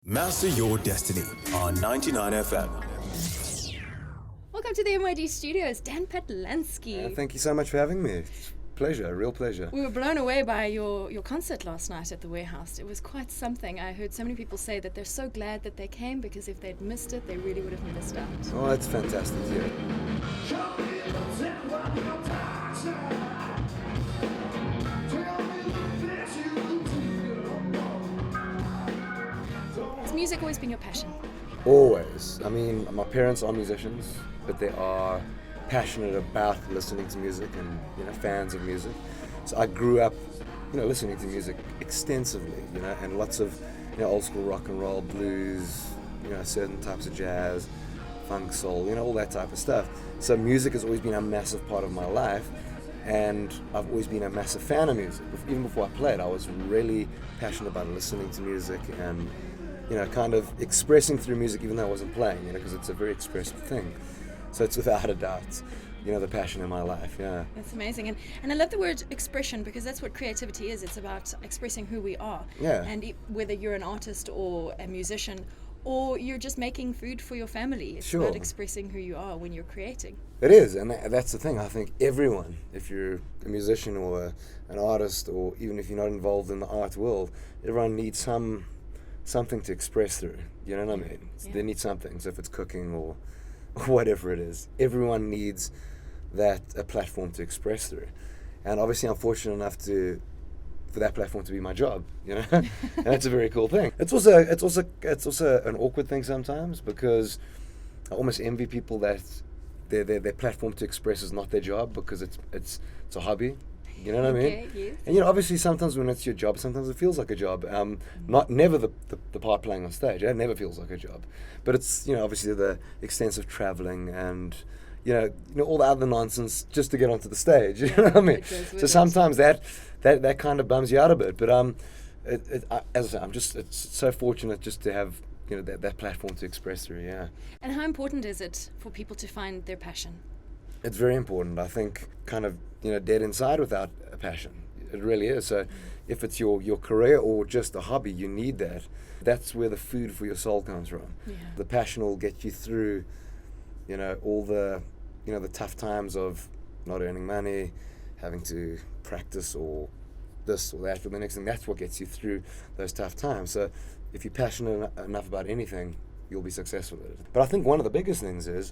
Master your destiny on 99 FM. Welcome to the MYD Studios, Dan Patlansky. Thank you so much for having me. Pleasure, real pleasure. We were blown away by your concert last night at the warehouse. It was quite something. I heard so many people say that they're so glad that they came because if they'd missed it, they really would have missed out. Oh, that's fantastic, yeah. Has music always been your passion? Always. I mean, my parents are musicians, but they are passionate about listening to music and, fans of music. So I grew up, listening to music extensively, and lots of, old school rock and roll, blues, certain types of jazz, funk, soul, all that type of stuff. So music has always been a massive part of my life, and I've always been a massive fan of music. Even before I played, I was really passionate about listening to music and, kind of expressing through music even though I wasn't playing, because it's a very expressive thing. So it's without a doubt, the passion in my life, yeah. That's amazing. And I love the word expression because that's what creativity is. It's about expressing who we are. Yeah. And whether you're an artist or a musician or you're just making food for your family, it's Sure. about expressing who you are when you're creating. It is, and that's the thing. I think everyone, if you're a musician or an artist, or even if you're not involved in the art world, everyone needs something to express through. You know what I mean? Yeah. They need something. So if it's cooking or whatever it is, everyone needs a platform to express through. And obviously, I'm fortunate enough for that platform to be my job. And that's a very cool thing. It's also an awkward thing sometimes because I almost envy people that their platform to express is not their job because it's a hobby. You know what I mean? Okay, yes. And obviously sometimes when it's your job, sometimes it feels like a job. Never the part playing on stage. It never feels like a job. But it's obviously the extensive traveling and all the other nonsense just to get onto the stage. You know what I mean? So sometimes that kind of bums you out a bit. But as I say, it's so fortunate just to have that platform to express through. Yeah. And how important is it for people to find their passion? It's very important. I think kind of dead inside without a passion. It really is. So if it's your career or just a hobby, you need that. That's where the food for your soul comes from. Yeah. The passion will get you through all the the tough times of not earning money, having to practice or this or that for the next thing. That's what gets you through those tough times. So if you're passionate enough about anything, you'll be successful at it. But I think one of the biggest things is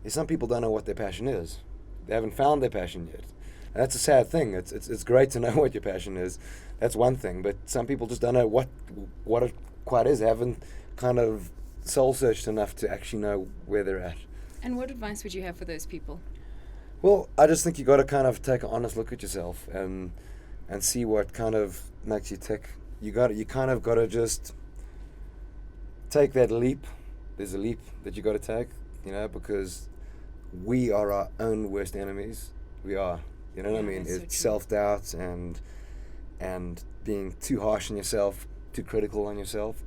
some people don't know what their passion is. They haven't found their passion yet. And that's a sad thing. It's great to know what your passion is. That's one thing. But some people just don't know what it quite is. They haven't kind of soul searched enough to actually know where they're at. And what advice would you have for those people? Well, I just think you got to kind of take an honest look at yourself and see what kind of makes you tick. You kind of got to just take that leap. There's a leap that you got to take, because we are our own worst enemies. We are. You know what I mean? It's self-doubt and being too harsh on yourself, too critical on yourself.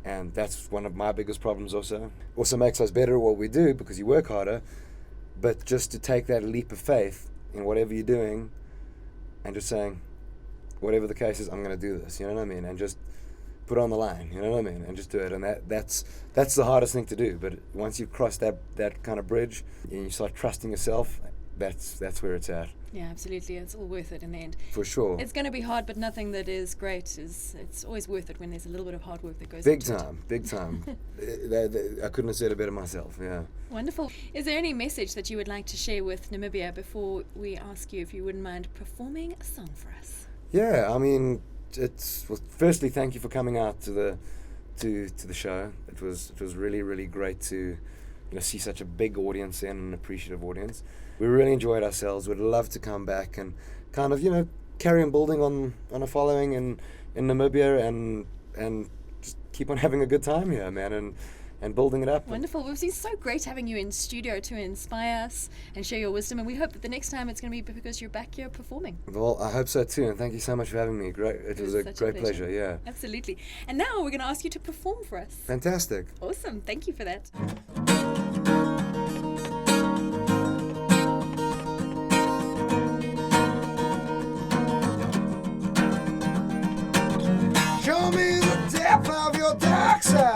And that's one of my biggest problems also. Also makes us better at what we do because you work harder. But just to take that leap of faith in whatever you're doing and just saying, whatever the case is, I'm going to do this. You know what I mean? And just put it on the line. You know what I mean? And just do it. And that's the hardest thing to do. But once you've crossed that kind of bridge and you start trusting yourself, that's where it's at. Yeah, absolutely. It's all worth it in the end. For sure. It's going to be hard, but nothing that is great it's always worth it when there's a little bit of hard work that goes Big into it. time, big time. I couldn't have said it better myself, yeah. Wonderful. Is there any message that you would like to share with Namibia before we ask you if you wouldn't mind performing a song for us? Yeah, I mean, firstly, thank you for coming out to the show. It was really, really great to see such a big audience and an appreciative audience. We really enjoyed ourselves. We'd love to come back and kind of carry on building on a following in Namibia and just keep on having a good time here, man, and building it up. Wonderful. Well, it's been so great having you in studio to inspire us and share your wisdom, and we hope that the next time it's going to be because you're back here performing. Well, I hope so too, and thank you so much for having me. Great. It was a great pleasure, yeah. Absolutely. And now we're going to ask you to perform for us. Fantastic. Awesome. Thank you for that. Show me the depth of your dark side.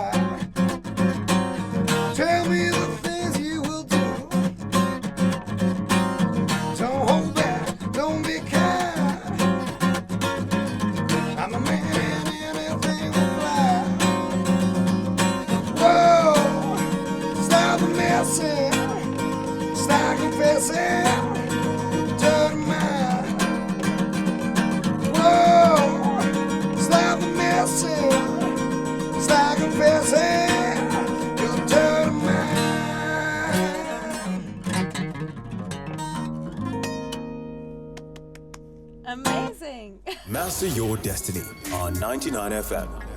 Master Your Destiny on 99 FM.